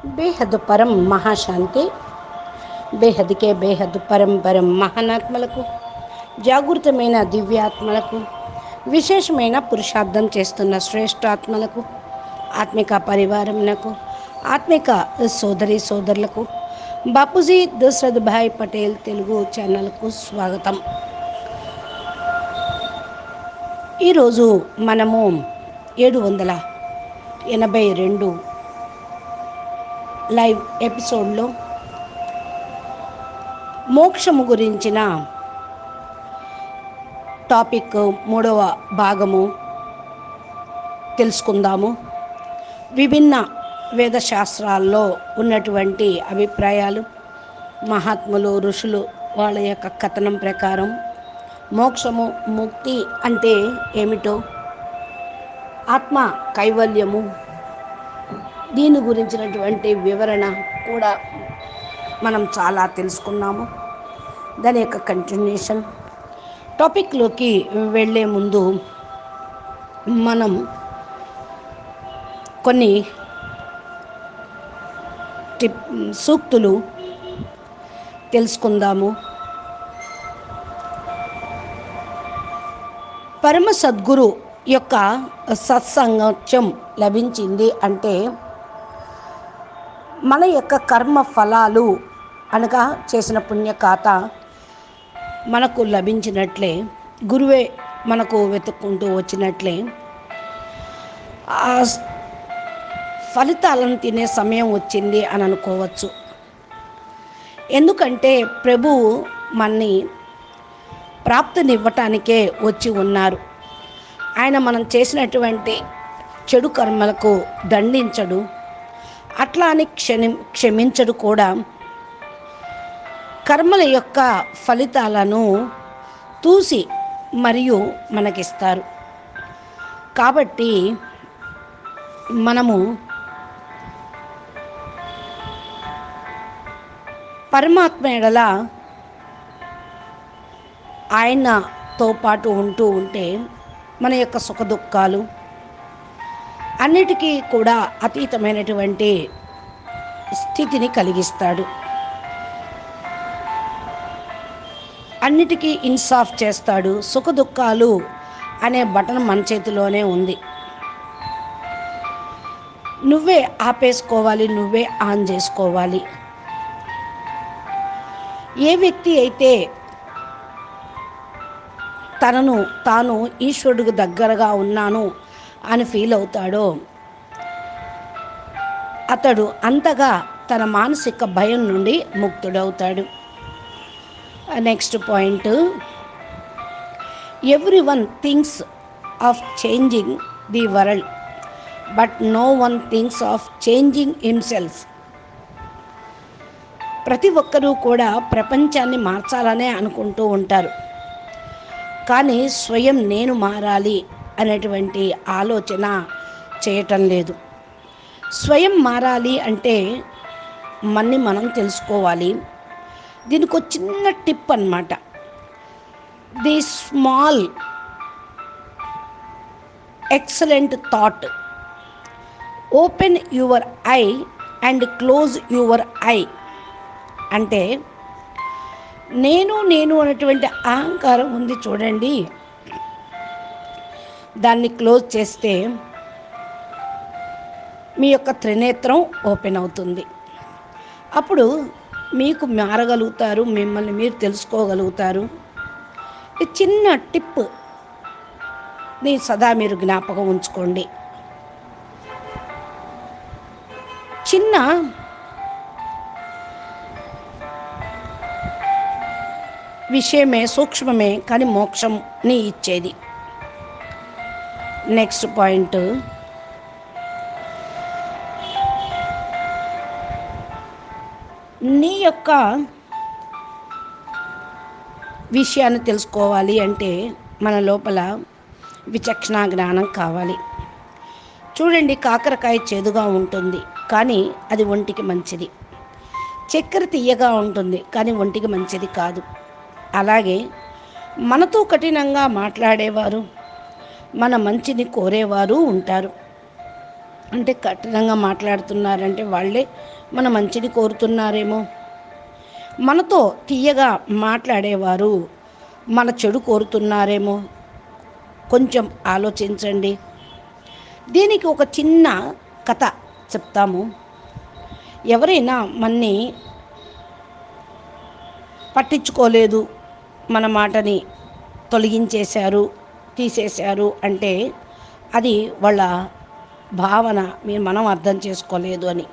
బేహద్దు పరం మహాశాంతి. బేహద్కే బేహద్దు పరం మహానాత్మలకు, జాగృతమైన దివ్యాత్మలకు, విశేషమైన పురుషార్థం చేస్తున్న శ్రేష్ఠాత్మలకు, ఆత్మిక పరివారంకు, ఆత్మిక సోదరి సోదరులకు, బాపూజీ దశరథ్ భాయ్ పటేల్ తెలుగు ఛానల్కు స్వాగతం. ఈరోజు మనము 782 లైవ్ ఎపిసోడ్లో మోక్షము గురించిన టాపిక్ 3వ భాగము తెలుసుకుందాము. విభిన్న వేదశాస్త్రాల్లో ఉన్నటువంటి అభిప్రాయాలు, మహాత్ములు ఋషులు వాళ్ళ యొక్క కథనం ప్రకారం మోక్షము, ముక్తి అంటే ఏమిటో, ఆత్మ కైవల్యము, దీని గురించినటువంటి వివరణ కూడా మనం చాలా తెలుసుకున్నాము. దాని యొక్క కంటిన్యూషన్. టాపిక్లోకి వెళ్ళే ముందు మనం కొన్ని సూక్తులు తెలుసుకుందాము. పరమ సద్గురు యొక్క సత్సంగత్యం లభించింది అంటే మన యొక్క కర్మ ఫలాలు అనగా చేసిన పుణ్యఖాత మనకు లభించినట్లే, గురువే మనకు వెతుక్కుంటూ వచ్చినట్లే, ఆ ఫలితాలను తినే సమయం వచ్చింది అని అనుకోవచ్చు. ఎందుకంటే ప్రభువు మనని ప్రాప్తినివ్వటానికే వచ్చి ఉన్నారు. ఆయన మనం చేసినటువంటి చెడు కర్మలకు దండించడు, అట్లా అని క్షమించడు కూడా. కర్మల యొక్క ఫలితాలను చూసి మరియు మనకిస్తారు. కాబట్టి మనము పరమాత్మ ఎడల ఆయనతో పాటు ఉంటే మన యొక్క సుఖ దుఃఖాలు అన్నిటికీ కూడా అతీతమైనటువంటి స్థితిని కలిగిస్తాడు. అన్నిటికీ ఇన్సాఫ్ చేస్తాడు. సుఖ దుఃఖాలు అనే బటన్ మన చేతిలోనే ఉంది. నువ్వే ఆపేసుకోవాలి, నువ్వే ఆన్ చేసుకోవాలి. ఏ వ్యక్తి అయితే తనను తాను ఈశ్వరుడికి దగ్గరగా ఉన్నాను అని ఫీల్ అవుతాడో అతడు అంతగా తన మానసిక భయం నుండి ముక్తుడవుతాడు. Next point, everyone thinks of changing the world but no one thinks of changing himself. ప్రతి ఒక్కరూ కూడా ప్రపంచాన్ని మార్చాలనే అనుకుంటూ ఉంటారు, కానీ స్వయం నేను మారాలి అనేటువంటి ఆలోచన చేయటం లేదు. స్వయం మారాలి అంటే మనని మనం తెలుసుకోవాలి. దీనికి ఒక చిన్న టిప్ అన్నమాట. The small excellent thought, open your I and close your I. అంటే నేను అనేటువంటి అహంకారం ఉంది చూడండి, దాన్ని క్లోజ్ చేస్తే మీ యొక్క త్రినేత్రం ఓపెన్ అవుతుంది. అప్పుడు మీకు మారగలుగుతారు, మిమ్మల్ని మీరు తెలుసుకోగలుగుతారు. ఈ చిన్న టిప్ ని సదా మీరు జ్ఞాపకం ఉంచుకోండి. చిన్న విషయమే, సూక్ష్మమే, కానీ మోక్షంని ఇచ్చేది. నెక్స్ట్ పాయింట్, నీ యొక్క విషయాన్ని తెలుసుకోవాలి అంటే మన లోపల విచక్షణ జ్ఞానం కావాలి. చూడండి, కాకరకాయ చేదుగా ఉంటుంది కానీ అది ఒంటికి మంచిది. చక్కెర తియ్యగా ఉంటుంది కానీ ఒంటికి మంచిది కాదు. అలాగే మనతో కఠినంగా మాట్లాడేవారు, మన మంచిని కోరేవారు ఉంటారు. అంటే కఠినంగా మాట్లాడుతున్నారంటే వాళ్ళే మన మంచిని కోరుతున్నారేమో. మనతో తీయగా మాట్లాడేవారు మన చెడు కోరుతున్నారేమో. కొంచెం ఆలోచించండి. దీనికి ఒక చిన్న కథ చెప్తాము. ఎవరైనా మన్ని పట్టించుకోలేదు, మన మాటని తొలగించేశారు, తీసేశారు అంటే అది వాళ్ళ భావన మనం అర్థం చేసుకోలేదు అని.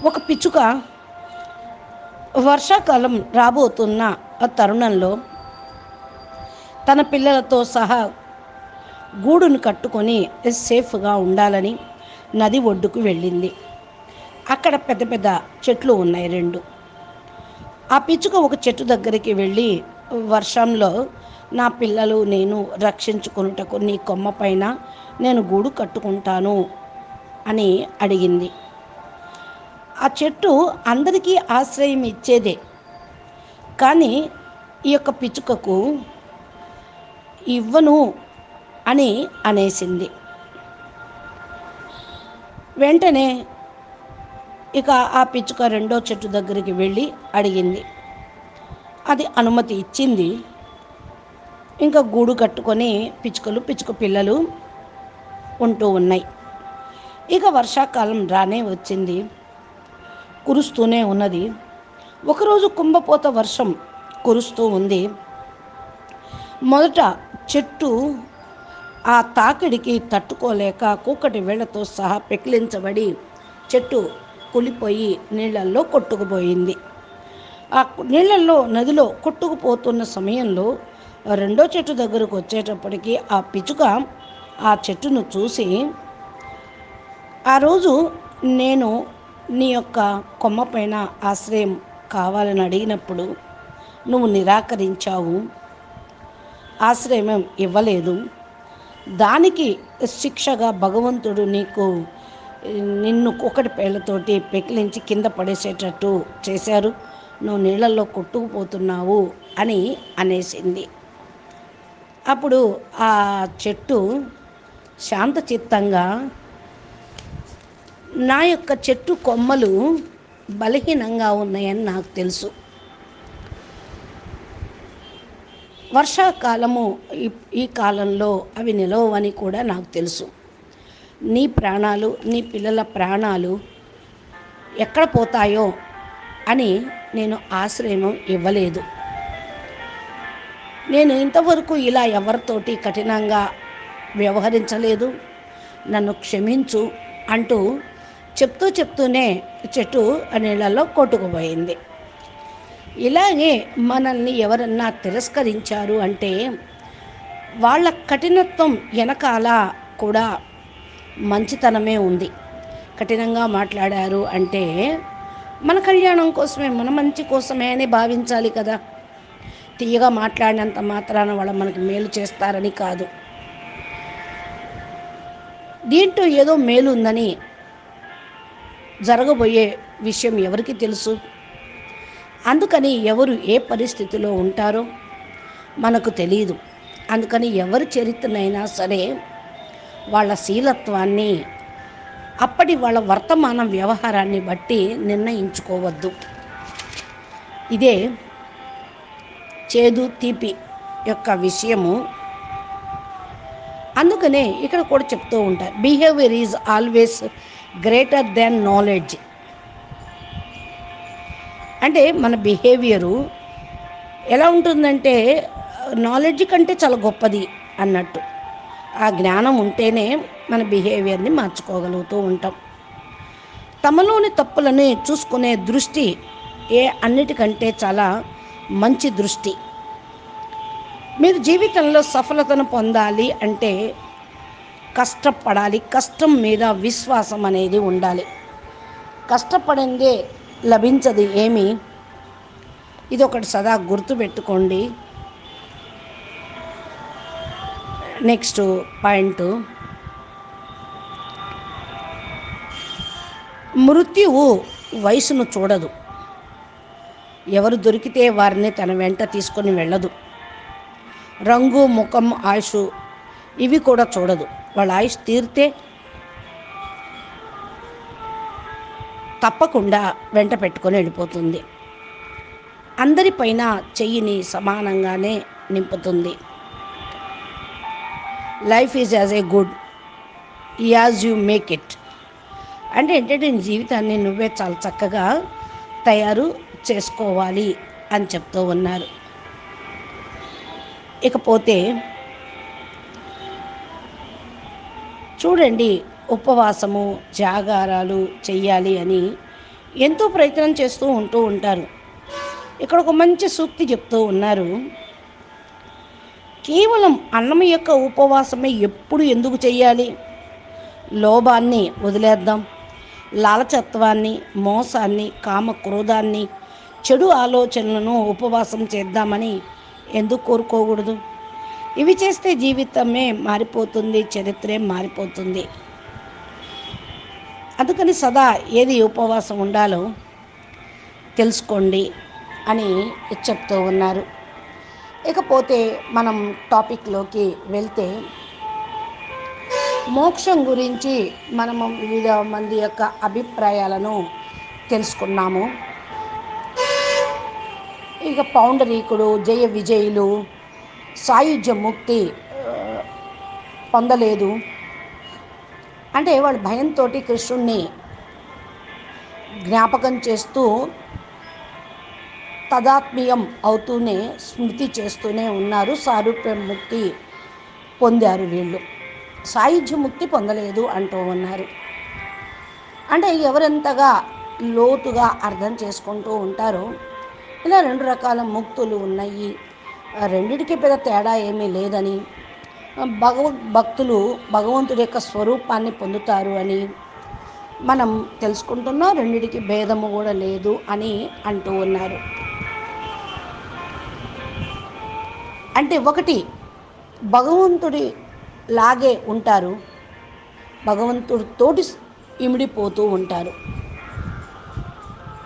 ఒక పిచ్చుక వర్షాకాలం రాబోతున్న ఆ తరుణంలో తన పిల్లలతో సహా గూడును కట్టుకొని సేఫ్గా ఉండాలని నది ఒడ్డుకు వెళ్ళింది. అక్కడ పెద్ద పెద్ద చెట్లు ఉన్నాయి 2. ఆ పిచ్చుక ఒక చెట్టు దగ్గరికి వెళ్ళి, వర్షంలో నా పిల్లలు నేను రక్షించుకొనుటకు నీ కొమ్మ పైన నేను గూడు కట్టుకుంటాను అని అడిగింది. ఆ చెట్టు అందరికీ ఆశ్రయం ఇచ్చేదే, కానీ ఈ యొక్క పిచ్చుకకు ఇవ్వను అని అనేసింది. వెంటనే ఇక ఆ పిచ్చుక 2వ చెట్టు దగ్గరికి వెళ్ళి అడిగింది. అది అనుమతి ఇచ్చింది. ఇంకా గూడు కట్టుకొని పిచ్చుక పిల్లలు ఉంటూ ఉన్నాయి. ఇక వర్షాకాలం రానే వచ్చింది, కురుస్తూనే ఉన్నది. ఒకరోజు కుంభపోత వర్షం కురుస్తూ ఉంది. మొదట చెట్టు ఆ తాకిడికి తట్టుకోలేక కూకటి వేళ్లతో సహా పెకిలించబడి చెట్టు కూలిపోయి నీళ్ళల్లో కొట్టుకుపోయింది. ఆ నీళ్ళల్లో నదిలో కొట్టుకుపోతున్న సమయంలో 2వ చెట్టు దగ్గరకు వచ్చేటప్పటికి ఆ పిచ్చుక ఆ చెట్టును చూసి, ఆ రోజు నేను నీ యొక్క కొమ్మ పైన ఆశ్రయం కావాలని అడిగినప్పుడు నువ్వు నిరాకరించావు, ఆశ్రయం ఇవ్వలేదు. దానికి శిక్షగా భగవంతుడు నిన్ను కూకటి పేళ్లతోటి పెకిలించి కింద పడేసేటట్టు చేశారు, నువ్వు నీళ్ళల్లో కొట్టుకుపోతున్నావు అని అనేసింది. అప్పుడు ఆ చెట్టు శాంతచిత్తంగా, నా యొక్క చెట్టు కొమ్మలు బలహీనంగా ఉన్నాయని నాకు తెలుసు, వర్షాకాలము ఈ కాలంలో అవి నిలవని కూడా నాకు తెలుసు, నీ ప్రాణాలు నీ పిల్లల ప్రాణాలు ఎక్కడ పోతాయో అని నేను ఆశ్రయం ఇవ్వలేదు. నేను ఇంతవరకు ఇలా ఎవరితోటి కఠినంగా వ్యవహరించలేదు, నన్ను క్షమించు అంటూ చెప్తూనే చెట్టు నీళ్ళల్లో కొట్టుకుపోయింది. ఇలాగే మనల్ని ఎవరన్నా తిరస్కరించారు అంటే వాళ్ళ కఠినత్వం వెనకాల కూడా మంచితనమే ఉంది. కఠినంగా మాట్లాడారు అంటే మన కళ్యాణం కోసమే, మన మంచి కోసమే అని భావించాలి కదా. తీయగా మాట్లాడినంత మాత్రాన వాళ్ళు మనకి మేలు చేస్తారని కాదు. దీంట్లో ఏదో మేలు ఉందని జరగబోయే విషయం ఎవరికి తెలుసు? అందుకని ఎవరు ఏ పరిస్థితిలో ఉంటారో మనకు తెలియదు. అందుకని ఎవరి చరిత్రనైనా సరే వాళ్ళ శీలత్వాన్ని అప్పటి వాళ్ళ వర్తమాన వ్యవహారాన్ని బట్టి నిర్ణయించుకోవద్దు. ఇదే చేదు తీపి యొక్క విషయము. అందుకనే ఇక్కడ కూడా చెప్తూ ఉంటారు, behaviour is always greater than knowledge. అంటే మన బిహేవియరు ఎలా ఉంటుందంటే నాలెడ్జ్ కంటే చాలా గొప్పది అన్నట్టు. ఆ జ్ఞానం ఉంటేనే మన బిహేవియర్ని మార్చుకోగలుగుతూ ఉంటాం. తమలోని తప్పులని చూసుకునే దృష్టి అన్నిటికంటే చాలా మంచి దృష్టి. మీరు జీవితంలో సఫలతను పొందాలి అంటే కష్టపడాలి. కష్టం మీద విశ్వాసం అనేది ఉండాలి. కష్టపడందే లభించదు ఏమీ. ఇది ఒకటి సదా గుర్తుపెట్టుకోండి. నెక్స్ట్ పాయింట్, మృత్యువు వయసును చూడదు. ఎవరు దొరికితే వారిని తన వెంట తీసుకొని వెళ్ళదు. రంగు, ముఖం, ఆయుష్ ఇవి కూడా చూడదు. వాళ్ళ ఆయుష్ తీరితే తప్పకుండా వెంట పెట్టుకొని వెళ్ళిపోతుంది. అందరిపైన చెయ్యిని సమానంగానే నింపుతుంది. Life is as a good as you make it. అంటే ఏంటంటే నీ జీవితాన్ని నువ్వే చాలా చక్కగా తయారు చేసుకోవాలి అని చెప్తూ ఉన్నారు. ఇకపోతే చూడండి, ఉపవాసము జాగారాలు చెయ్యాలి అని ఎంతో ప్రయత్నం చేస్తూ ఉంటారు. ఇక్కడ ఒక మంచి సూక్తి చెప్తూ ఉన్నారు. కేవలం అన్నం యొక్క ఉపవాసమే ఎప్పుడు ఎందుకు చెయ్యాలి? లోభాన్ని వదిలేద్దాం, లాలచత్వాన్ని, మోసాన్ని, కామ క్రోధాన్ని, చెడు ఆలోచనలను ఉపవాసం చేద్దామని ఎందుకు కోరుకోకూడదు? ఇవి చేస్తే జీవితమే మారిపోతుంది, చరిత్రే మారిపోతుంది. అందుకని సదా ఏది ఉపవాసం ఉండాలో తెలుసుకోండి అని చెప్తూ ఉన్నారు. ఇకపోతే మనం టాపిక్లోకి వెళ్తే, మోక్షం గురించి మనము వివిధ మంది యొక్క అభిప్రాయాలను తెలుసుకున్నాము. ఇక పౌండరీకుడు, జయ విజయులు సాయుధ్య ముక్తి పొందలేదు అంటే వాళ్ళు భయంతో కృష్ణుణ్ణి జ్ఞాపకం చేస్తూ తదాత్మీయం అవుతూనే స్మృతి చేస్తూనే ఉన్నారు. సారూప్య ముక్తి పొందారు వీళ్ళు, సాయుధ్య ముక్తి పొందలేదు అంటూ ఉన్నారు. అంటే ఎవరెంతగా లోతుగా అర్థం చేసుకుంటూ ఉంటారో, ఇలా రెండు రకాల ముక్తులు ఉన్నాయి, రెండిటికి పెద్ద తేడా ఏమీ లేదని, భక్తులు భగవంతుడి యొక్క స్వరూపాన్ని పొందుతారు అని మనం తెలుసుకుంటున్నాం. రెండిటికి భేదము కూడా లేదు అని అంటూ ఉన్నారు. అంటే ఒకటి భగవంతుడి లాగే ఉంటారు, భగవంతుడితోటి ఇమిడిపోతూ ఉంటారు.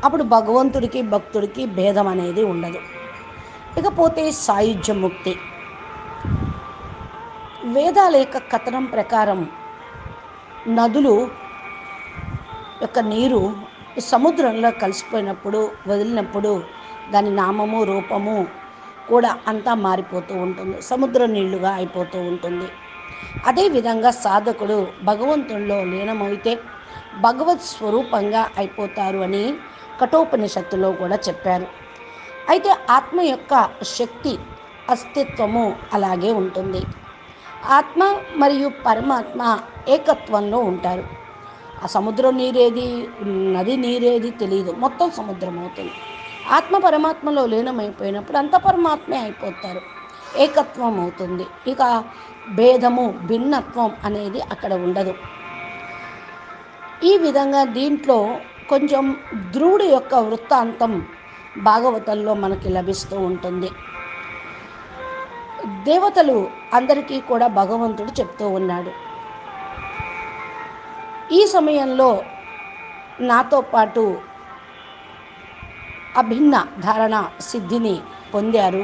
అప్పుడు భగవంతుడికి భక్తుడికి భేదం అనేది ఉండదు. ఇకపోతే సాయుధ్య ముక్తి. వేదాల యొక్క కథనం ప్రకారం నదులు యొక్క నీరు సముద్రంలో కలిసిపోయినప్పుడు, వదిలినప్పుడు దాని నామము రూపము కూడా అంతా మారిపోతూ ఉంటుంది, సముద్ర నీళ్లుగా అయిపోతూ ఉంటుంది. అదేవిధంగా సాధకుడు భగవంతునిలో లీనమైతే భగవత్ స్వరూపంగా అయిపోతారు అని కఠోపనిషత్తులో కూడా చెప్పారు. అయితే ఆత్మ యొక్క శక్తి అస్తిత్వము అలాగే ఉంటుంది. ఆత్మ మరియు పరమాత్మ ఏకత్వంలో ఉంటారు. ఆ సముద్రం నీరేది, నది నీరేది తెలియదు, మొత్తం సముద్రం అవుతుంది. ఆత్మ పరమాత్మలో లీనమైపోయినప్పుడు అంత పరమాత్మే అయిపోతారు, ఏకత్వం అవుతుంది. ఇక భేదము, భిన్నత్వం అనేది అక్కడ ఉండదు. ఈ విధంగా దీంట్లో కొంచెం ధ్రువుడి యొక్క వృత్తాంతం భాగవతంలో మనకి లభిస్తూ ఉంటుంది. దేవతలు అందరికీ కూడా భగవంతుడు చెప్తూ ఉన్నాడు, ఈ సమయంలో నాతో పాటు అభిన్న ధారణ సిద్ధిని పొందారు.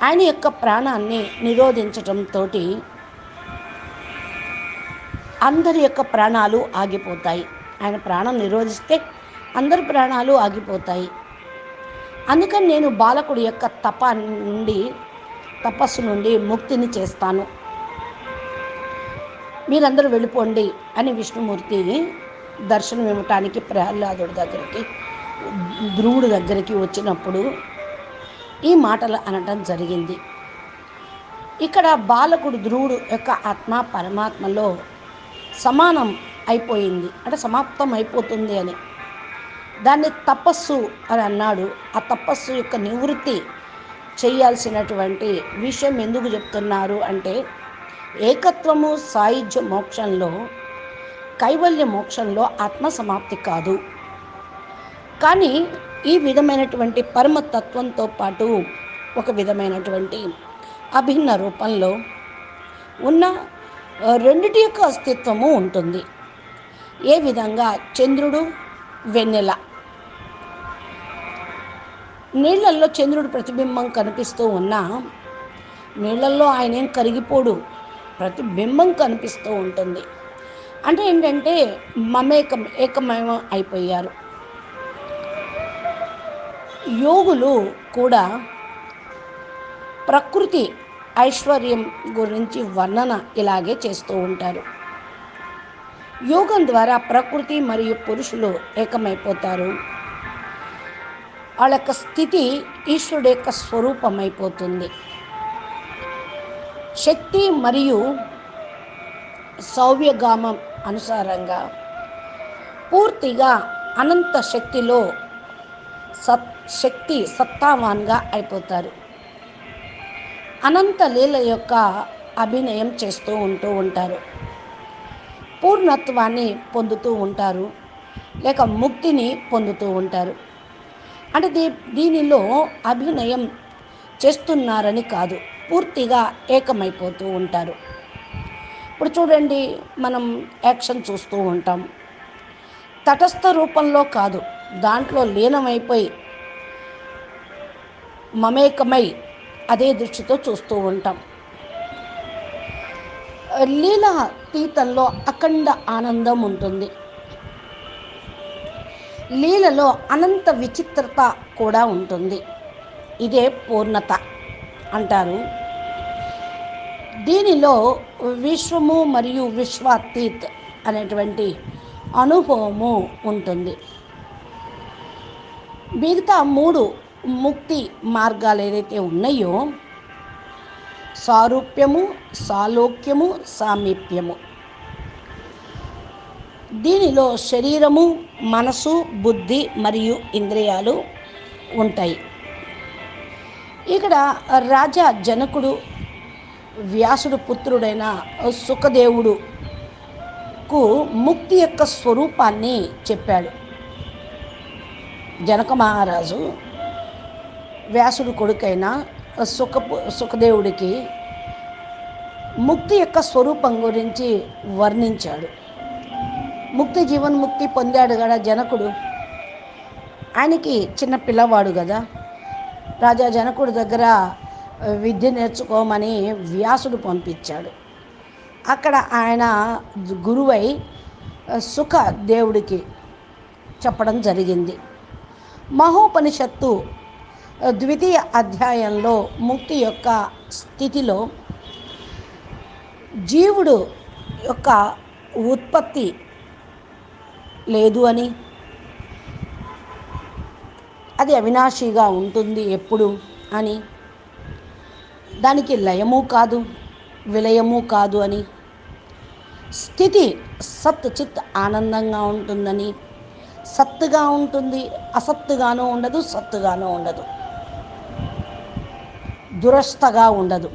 ఆయన యొక్క ప్రాణాన్ని నిరోధించటంతో అందరి యొక్క ప్రాణాలు ఆగిపోతాయి. ఆయన ప్రాణం నిరోధిస్తే అందరి ప్రాణాలు ఆగిపోతాయి. అందుకని నేను బాలకుడి యొక్క తపస్సు నుండి ముక్తిని చేస్తాను, మీరందరూ వెళ్ళిపోండి అని విష్ణుమూర్తి దర్శనం ఇవ్వటానికి ప్రహ్లాదుడి దగ్గరికి, ధ్రువుడి దగ్గరికి వచ్చినప్పుడు ఈ మాటలు అనటం జరిగింది. ఇక్కడ బాలకుడు ధ్రువుడు యొక్క ఆత్మ పరమాత్మలో సమానం అయిపోయింది, అంటే సమాప్తం అయిపోతుంది అని దాన్ని తపస్సు అని అన్నాడు. ఆ తపస్సు యొక్క నివృత్తి చేయాల్సినటువంటి విషయం ఎందుకు చెప్తున్నారు అంటే, ఏకత్వము సాయుధ్య మోక్షంలో, కైవల్య మోక్షంలో ఆత్మ సమాప్తి కాదు, కానీ ఈ విధమైనటువంటి పరమతత్వంతో పాటు ఒక విధమైనటువంటి అభిన్న రూపంలో ఉన్న రెండిటి యొక్క అస్తిత్వము ఉంటుంది. ఏ విధంగా చంద్రుడు, వెన్నెల, నీళ్ళల్లో చంద్రుడు ప్రతిబింబం కనిపిస్తూ ఉన్నా నీళ్ళల్లో ఆయన ఏం కరిగిపోడు, ప్రతిబింబం కనిపిస్తూ ఉంటుంది. అంటే ఏంటంటే ఏకమయం అయిపోయారు. యోగులు కూడా ప్రకృతి ఐశ్వర్యం గురించి వర్ణన ఇలాగే చేస్తూ ఉంటారు. యోగం ద్వారా ప్రకృతి మరియు పురుషులు ఏకమైపోతారు. వాళ్ళ యొక్క స్థితి ఈశ్వరుడు యొక్క స్వరూపం అయిపోతుంది. శక్తి మరియు సౌవ్యగామం అనుసారంగా పూర్తిగా అనంత శక్తిలో శక్తి సత్తావాన్గా అయిపోతారు. అనంత లీల యొక్క అభినయం చేస్తూ ఉంటారు. పూర్ణత్వాన్ని పొందుతూ ఉంటారు, లేక ముక్తిని పొందుతూ ఉంటారు. అంటే దీనిలో అభినయం చేస్తున్నారని కాదు, పూర్తిగా ఏకమైపోతూ ఉంటారు. ఇప్పుడు చూడండి, మనం యాక్షన్ చూస్తూ ఉంటాం. తటస్థ రూపంలో కాదు, దాంట్లో లీనమైపోయి మమేకమై అదే దృష్టితో చూస్తూ ఉంటాం. లీలాతీతంలో అఖండ ఆనందం ఉంటుంది. లీలలో అనంత విచిత్రత కూడా ఉంటుంది. ఇదే పూర్ణత అంటారు. దీనిలో విశ్వము మరియు విశ్వాతీత్ అనేటువంటి అనుభవము ఉంటుంది. మిగతా 3 ముక్తి మార్గాలు ఏదైతే ఉన్నాయో, సారూప్యము, సాలోక్యము, సామీప్యము, దీనిలో శరీరము, మనసు, బుద్ధి మరియు ఇంద్రియాలు ఉంటాయి. ఇక్కడ రాజా జనకుడు వ్యాసుడు పుత్రుడైన సుఖదేవుడుకు ముక్తి యొక్క స్వరూపాన్ని చెప్పాడు. జనక మహారాజు వ్యాసుడు కొడుకైన సుఖదేవుడికి ముక్తి యొక్క స్వరూపం గురించి వర్ణించాడు. ముక్తి జీవన్ముక్తి పొందాడు కదా జనకుడు. ఆయనకి చిన్న పిల్లవాడు కదా, రాజా జనకుడి దగ్గర విద్య నేర్చుకోమని వ్యాసుడు పంపించాడు. అక్కడ ఆయన గురువై సుఖదేవుడికి చెప్పడం జరిగింది. మహోపనిషత్తు 2వ అధ్యాయంలో ముక్తి యొక్క స్థితిలో జీవుడు యొక్క ఉత్పత్తి లేదు అని, అది అవినాశిగా ఉంటుంది ఎప్పుడు అని, దానికి లయము కాదు విలయము కాదు అని, స్థితి సత్ చిత్ ఆనందంగా ఉంటుందని, సత్తుగా ఉంటుంది, అసత్తుగానూ ఉండదు, సత్తుగానూ ఉండదు, దురస్థగా ఉండదు,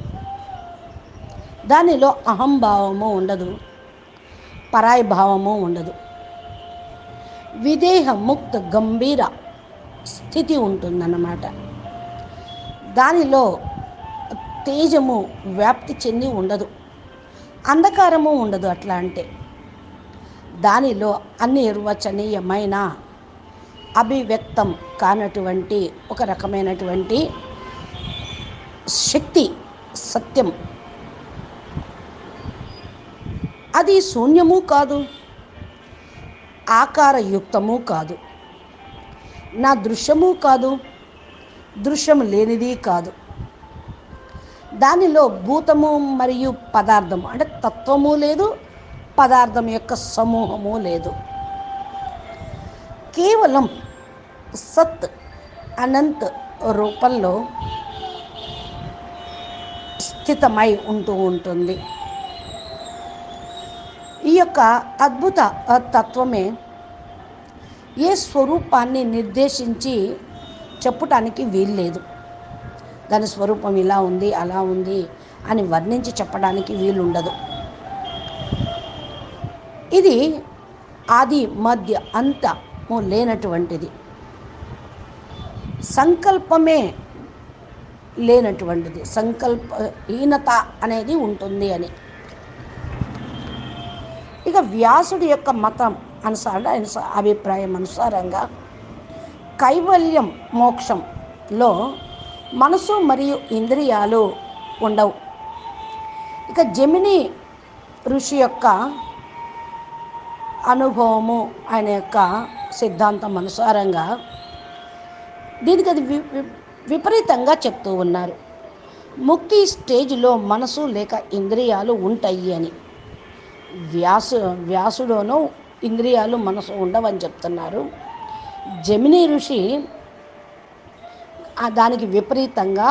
దానిలో అహంభావము ఉండదు, పరాయి భావము ఉండదు, విదేహ ముక్త గంభీర స్థితి ఉంటుందన్నమాట. దానిలో తేజము వ్యాప్తి చెంది ఉండదు, అంధకారము ఉండదు. అట్లా అంటే దానిలో అనిర్వచనీయమైన అభివ్యక్తం కానటువంటి ఒక రకమైనటువంటి శక్తి, సత్యం, అది శూన్యము కాదు, ఆకారయుక్తము కాదు, నా దృశ్యము కాదు, దృశ్యం లేనిది కాదు. దానిలో భూతము మరియు పదార్థము అంటే తత్వము లేదు, పదార్థం యొక్క సమూహము లేదు. కేవలం సత్ అనంత్ రూపంలో స్థితమై ఉంటుంది. ఈ యొక్క అద్భుత తత్వమే ఏ స్వరూపాన్ని నిర్దేశించి చెప్పటానికి వీల్లేదు. దాని స్వరూపం ఇలా ఉంది, అలా ఉంది అని వర్ణించి చెప్పడానికి వీలుండదు. ఇది ఆది మధ్య అంతము లేనటువంటిది, సంకల్పమే లేనటువంటిది, సంకల్పహీనత అనేది ఉంటుంది అని. ఇక వ్యాసుడి యొక్క మతం అనుసారంగా, ఆయన అభిప్రాయం అనుసారంగా కైవల్యం మోక్షంలో మనసు మరియు ఇంద్రియాలు ఉండవు. ఇక జమిని ఋషి యొక్క అనుభవము ఆయన యొక్క సిద్ధాంతం అనుసారంగా దీనికి అది విపరీతంగా చెప్తూ ఉన్నారు. ముక్తి స్టేజ్లో మనసు లేక ఇంద్రియాలు ఉంటాయి అని. వ్యాసుడోనో ఇంద్రియాలు మనసు ఉండవని చెప్తున్నారు. జమిని ఋషి దానికి విపరీతంగా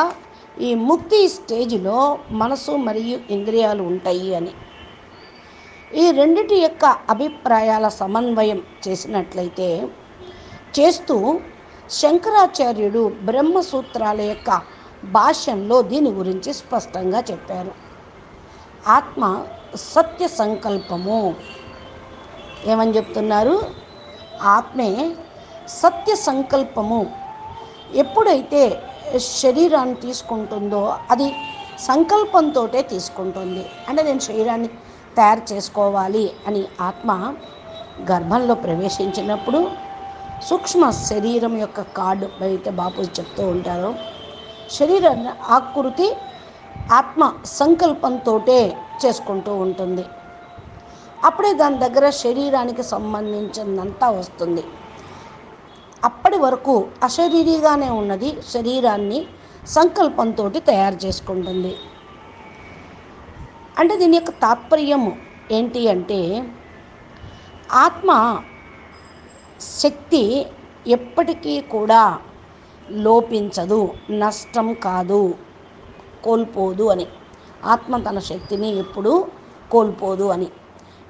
ఈ ముక్తి స్టేజ్లో మనసు మరియు ఇంద్రియాలు ఉంటాయి అని. ఈ రెండిటి యొక్క అభిప్రాయాల సమన్వయం చేస్తూ శంకరాచార్యుడు బ్రహ్మసూత్రాల యొక్క భాష్యంలో దీని గురించి స్పష్టంగా చెప్పారు. ఆత్మ సత్య సంకల్పము. ఏమని చెప్తున్నారు? ఆత్మే సత్య సంకల్పము. ఎప్పుడైతే శరీరాన్ని తీసుకుంటుందో అది సంకల్పంతో తీసుకుంటుంది. అంటే నేను శరీరాన్ని తయారు చేసుకోవాలి అని ఆత్మ గర్భంలో ప్రవేశించినప్పుడు సూక్ష్మ శరీరం యొక్క కార్డు అయితే బాపు చెప్తూ ఉంటారో శరీర ఆకృతి ఆత్మ సంకల్పంతో చేసుకుంటూ ఉంటుంది. అప్పుడే దాని దగ్గర శరీరానికి సంబంధించినంతా వస్తుంది. అప్పటి వరకు అశరీరిగానే ఉన్నది శరీరాన్ని సంకల్పంతో తయారు చేసుకుంటుంది. అంటే దీని యొక్క తాత్పర్యం ఏంటి అంటే ఆత్మ శక్తి ఎప్పటికీ కూడా లోపించదు, నష్టం కాదు, కోల్పోదు అని. ఆత్మ తన శక్తిని ఎప్పుడూ కోల్పోదు అని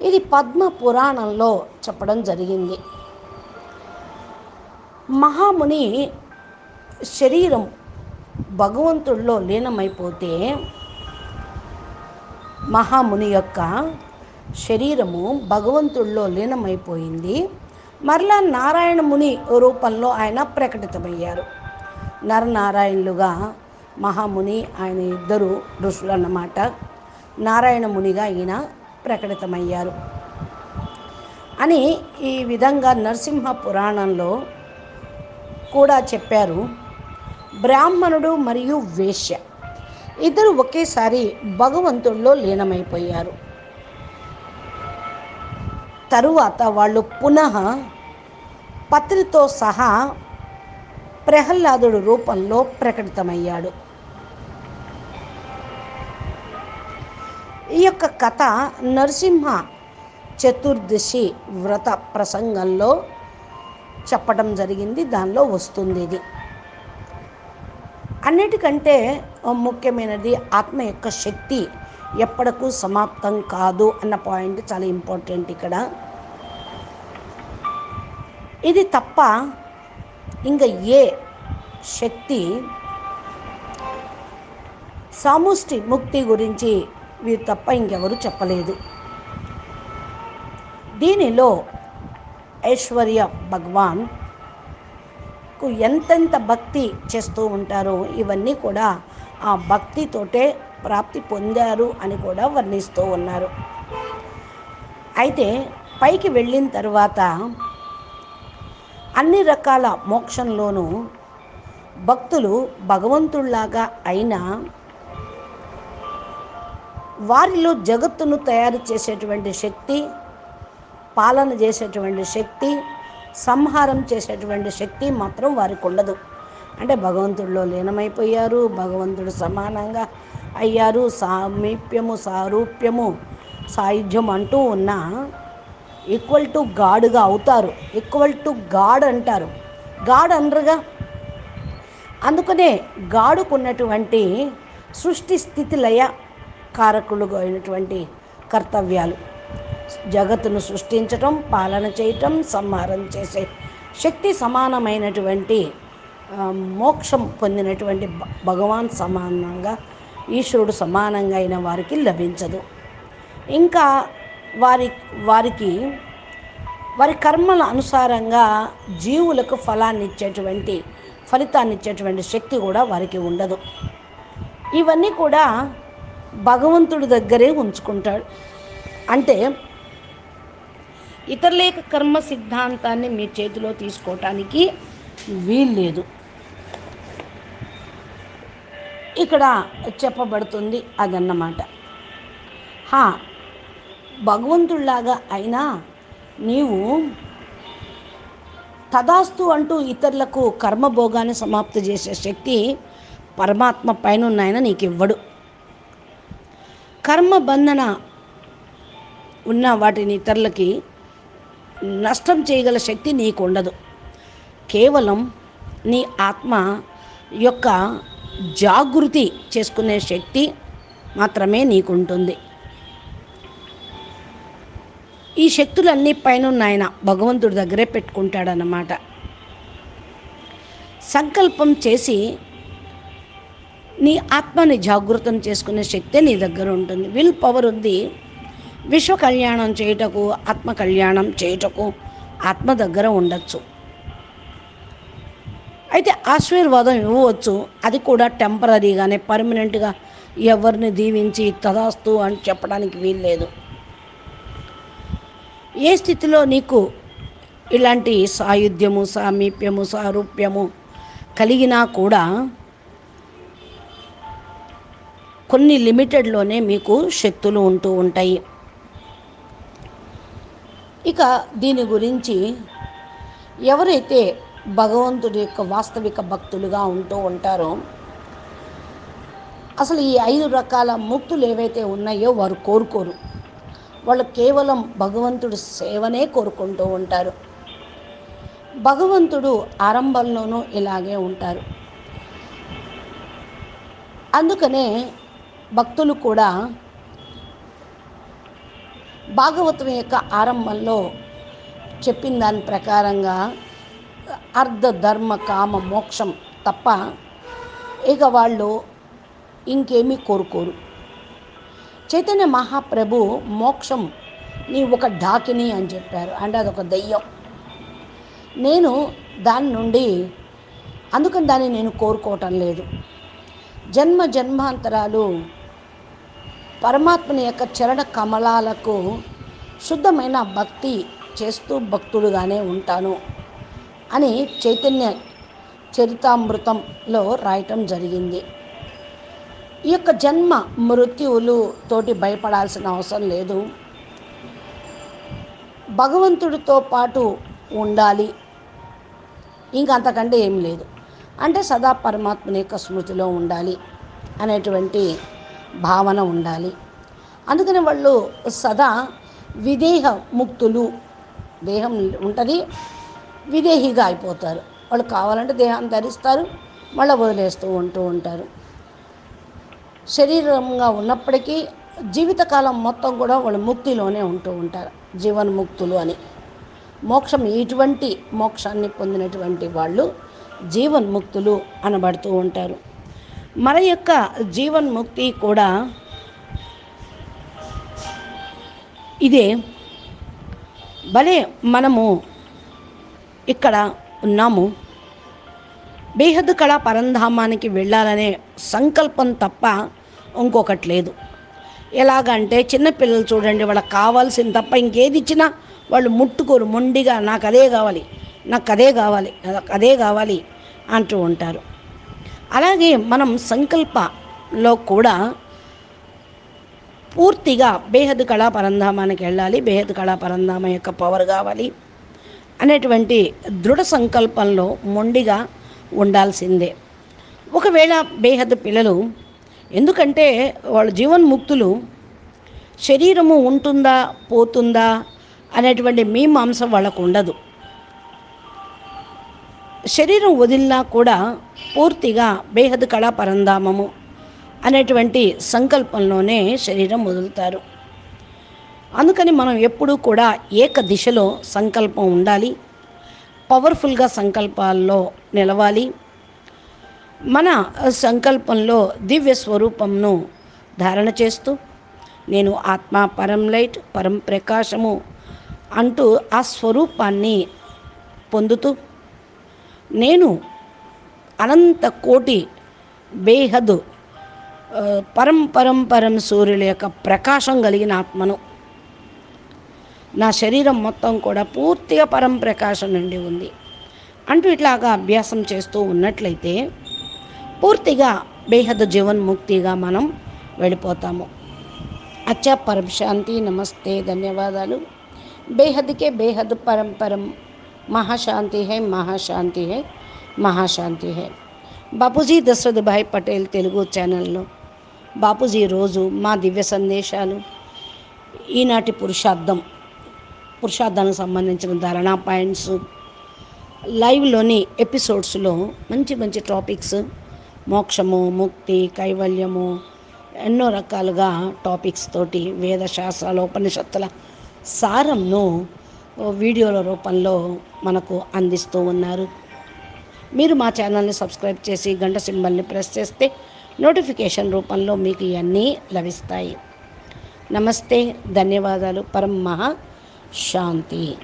ఇది పద్మ పురాణంలో చెప్పడం జరిగింది. మహాముని శరీరం భగవంతుడిలో లీనమైపోతే మహాముని యొక్క శరీరము భగవంతుడిలో లీనమైపోయింది. మరలా నారాయణ ముని రూపంలో ఆయన ప్రకటితమయ్యారు. నరనారాయణులుగా మహాముని ఆయన ఇద్దరు ఋషులు అన్నమాట. నారాయణ మునిగా ఈయన ప్రకటితమయ్యారు అని ఈ విధంగా నరసింహ పురాణంలో కూడా చెప్పారు. బ్రాహ్మణుడు మరియు వేశ్య ఇద్దరు ఒకేసారి భగవంతుడిలో లీనమైపోయారు. తరువాత వాళ్ళు పునః పత్రితో సహా ప్రహ్లాదుడు రూపంలో ప్రకటితమయ్యాడు. ఈ యొక్క కథ నరసింహ చతుర్దశి వ్రత ప్రసంగంలో చెప్పడం జరిగింది. దానిలో వస్తుంది ఇది. అన్నిటికంటే ముఖ్యమైనది ఆత్మ యొక్క శక్తి ఎప్పటికూ సమాప్తం కాదు అన్న పాయింట్ చాలా ఇంపార్టెంట్ ఇక్కడ. ఇది తప్ప ఇంకా ఏ శక్తి సాముష్టి ముక్తి గురించి వీరు తప్ప ఇంకెవరు చెప్పలేదు. దీనిలో ఐశ్వర్య భగవాన్కు ఎంతెంత భక్తి చేస్తూ ఉంటారో ఇవన్నీ కూడా ఆ భక్తితోటే ప్రాప్తి పొందారు అని కూడా వర్ణిస్తూ ఉన్నారు. అయితే పైకి వెళ్ళిన తర్వాత అన్ని రకాల మోక్షంలోనూ భక్తులు భగవంతుల్లాగా అయినా వారిలో జగత్తును తయారు చేసేటువంటి శక్తి, పాలన చేసేటువంటి శక్తి, సంహారం చేసేటువంటి శక్తి మాత్రం వారికి ఉండదు. అంటే భగవంతుడిలో లీనమైపోయారు, భగవంతుడు సమానంగా అయ్యారు, సామీప్యము, సారూప్యము, సాయుధ్యం అంటూ ఉన్న ఈక్వల్ టు గాడ్గా అవుతారు. ఈక్వల్ టు గాడ్ అంటారు, గాడ్ అనరుగా. అందుకనే గాడుకున్నటువంటి సృష్టి స్థితి లయ కారకులుగా అయినటువంటి కర్తవ్యాలు జగత్తును సృష్టించటం, పాలన చేయటం, సంహారం చేసే శక్తి సమానమైనటువంటి మోక్షం పొందినటువంటి భగవాన్ సమానంగా, ఈశ్వరుడు సమానంగా అయిన వారికి లభించదు. ఇంకా వారికి వారి కర్మల అనుసారంగా జీవులకు ఫలితాన్ని ఇచ్చేటువంటి శక్తి కూడా వారికి ఉండదు. ఇవన్నీ కూడా భగవంతుడి దగ్గరే ఉంచుకుంటాడు. అంటే ఇతరుల యొక్క కర్మ సిద్ధాంతాన్ని మీ చేతిలో తీసుకోవటానికి వీల్లేదు. ఇక్కడ చెప్పబడుతుంది అదన్నమాట. భగవంతుడిలాగా అయినా నీవు తదాస్తు అంటూ ఇతరులకు కర్మభోగాన్ని సమాప్తి చేసే శక్తి పరమాత్మ పైన ఉన్నాయన నీకు ఇవ్వడు. కర్మ బంధన ఉన్న వాటిని ఇతరులకి నష్టం చేయగల శక్తి నీకు ఉండదు. కేవలం నీ ఆత్మ యొక్క జాగృతి చేసుకునే శక్తి మాత్రమే నీకుంటుంది. ఈ శక్తులన్నీ పైన ఆయన భగవంతుడి దగ్గరే పెట్టుకుంటాడన్నమాట. సంకల్పం చేసి నీ ఆత్మని జాగృతం చేసుకునే శక్తే నీ దగ్గర ఉంటుంది. విల్ పవర్ ఉంది. విశ్వ కళ్యాణం చేయుటకు, ఆత్మ కళ్యాణం చేయుటకు ఆత్మ దగ్గర ఉండొచ్చు. అయితే ఆశీర్వాదం ఇవ్వవచ్చు, అది కూడా టెంపరీగానే, పర్మనెంట్గా ఎవరిని దీవించి తదాస్తు అని చెప్పడానికి వీల్లేదు. ఏ స్థితిలో నీకు ఇలాంటి సాయుధ్యము, సామీప్యము, సారూప్యము కలిగినా కూడా కొన్ని లిమిటెడ్లోనే మీకు శక్తులు ఉంటూ ఉంటాయి. ఇక దీని గురించి ఎవరైతే భగవంతుడి యొక్క వాస్తవిక భక్తులుగా ఉంటూ ఉంటారో, అసలు ఈ 5 రకాల ముక్తులు ఏవైతే ఉన్నాయో వారు కోరుకోరు. వాళ్ళు కేవలం భగవంతుడి సేవనే కోరుకుంటూ ఉంటారు. భగవంతుడు ఆరంభంలోనూ ఇలాగే ఉంటారు. అందుకనే భక్తులు కూడా భాగవతం యొక్క ఆరంభంలో చెప్పిన దాని ప్రకారంగా అర్ధ ధర్మ కామ మోక్షం తప్ప ఇక వాళ్ళు ఇంకేమీ కోరుకోరు. చైతన్య మహాప్రభు మోక్షం నీ ఒక ఢాకిని అని చెప్పారు. అంటే అదొక దెయ్యం. నేను దాని నుండి అందుకని దాన్ని నేను కోరుకోవటం లేదు. జన్మ జన్మాంతరాలు పరమాత్మని యొక్క చరణ కమలాలకు శుద్ధమైన భక్తి చేస్తూ భక్తుడుగానే ఉంటాను అని చైతన్య చరితామృతంలో రాయటం జరిగింది. ఈ యొక్క జన్మ మృత్యువులు తోటి భయపడాల్సిన అవసరం లేదు. భగవంతుడితో పాటు ఉండాలి, ఇంకా అంతకంటే ఏం లేదు. అంటే సదా పరమాత్మని యొక్క స్మృతిలో ఉండాలి అనేటువంటి భావన ఉండాలి. అందుకని వాళ్ళు సదా విదేహ ముక్తులు. దేహం ఉంటుంది, విదేహిగా అయిపోతారు. వాళ్ళు కావాలంటే దేహాన్ని ధరిస్తారు, మళ్ళీ వదిలేస్తూ ఉంటూ ఉంటారు. శరీరంగా ఉన్నప్పటికీ జీవితకాలం మొత్తం కూడా వాళ్ళు ముక్తిలోనే ఉంటూ ఉంటారు, జీవన్ముక్తులు అని. మోక్షం ఇటువంటి మోక్షాన్ని పొందినటువంటి వాళ్ళు జీవన్ముక్తులు అనబడుతూ ఉంటారు. మన యొక్క జీవన్ముక్తి కూడా ఇదే. భలే మనము ఇక్కడ ఉన్నాము, బేహద్ కళా పరంధామానికి వెళ్ళాలనే సంకల్పం తప్ప ఇంకొకటి లేదు. ఎలాగంటే చిన్నపిల్లలు చూడండి, వాళ్ళకి కావాల్సింది తప్ప ఇంకేది ఇచ్చినా వాళ్ళు ముట్టుకోరు. మొండిగా నాకు అదే కావాలి, నాకు అదే కావాలి, నాకు అదే కావాలి అంటూ ఉంటారు. అలాగే మనం సంకల్పంలో కూడా పూర్తిగా బేహద్ కళా పరంధామానికి వెళ్ళాలి, బేహద్ కళా పరంధామ యొక్క పవర్ కావాలి అనేటువంటి దృఢ సంకల్పంలో మొండిగా ఉండాల్సిందే. ఒకవేళ బేహద్ పిల్లలు, ఎందుకంటే వాళ్ళు జీవన్ముక్తులు, శరీరము ఉంటుందా పోతుందా అనేటువంటి మీమాంస వాళ్ళకు ఉండదు. శరీరం వదిలినా కూడా పూర్తిగా బేహద్ కళా పరంధామము అనేటువంటి సంకల్పంలోనే శరీరం వదులుతారు. అందుకని మనం ఎప్పుడూ కూడా ఏక దిశలో సంకల్పం ఉండాలి, పవర్ఫుల్గా సంకల్పాల్లో నిలవాలి. మన సంకల్పంలో దివ్య స్వరూపంను ధారణ చేస్తూ నేను ఆత్మ, పరం లైట్, పరం ప్రకాశము అంటూ ఆ స్వరూపాన్ని పొందుతూ నేను అనంత కోటి బేహద్ పరం సూర్యుల యొక్క ప్రకాశం కలిగిన ఆత్మను, నా శరీరం మొత్తం కూడా పూర్తిగా పరం ప్రకాశం నుండి ఉంది అంటూ ఇట్లాగా అభ్యాసం చేస్తూ ఉన్నట్లయితే పూర్తిగా బేహద్ జీవన్ముక్తిగా మనం వెళ్ళిపోతాము. అచ్చా, పరం శాంతి. నమస్తే, ధన్యవాదాలు. बेहद के बेहद परम परम महाशांति है, महाशांति है, మహాశాంతి హై. బాపూజీ దశరథ్ భాయ్ పటేల్ తెలుగు ఛానల్లో బాపూజీ రోజు మా దివ్య సందేశాలు, ఈనాటి పురుషార్థానికి సంబంధించిన ధారణా పాయింట్స్, లైవ్లోని ఎపిసోడ్స్లో మంచి మంచి టాపిక్స్, మోక్షము, ముక్తి, కైవల్యము, ఎన్నో రకాలుగా టాపిక్స్ తోటి వేదశాస్త్రాల, ఉపనిషత్తుల సారంను వీడియోల రూపంలో మనకు అందిస్తూ ఉన్నారు. మీరు మా ఛానల్ని సబ్స్క్రైబ్ చేసి గంట సింబల్ని ప్రెస్ చేస్తే నోటిఫికేషన్ రూపంలో మీకు ఇవన్నీ లభిస్తాయి. నమస్తే, ధన్యవాదాలు. పరం మహా శాంతి.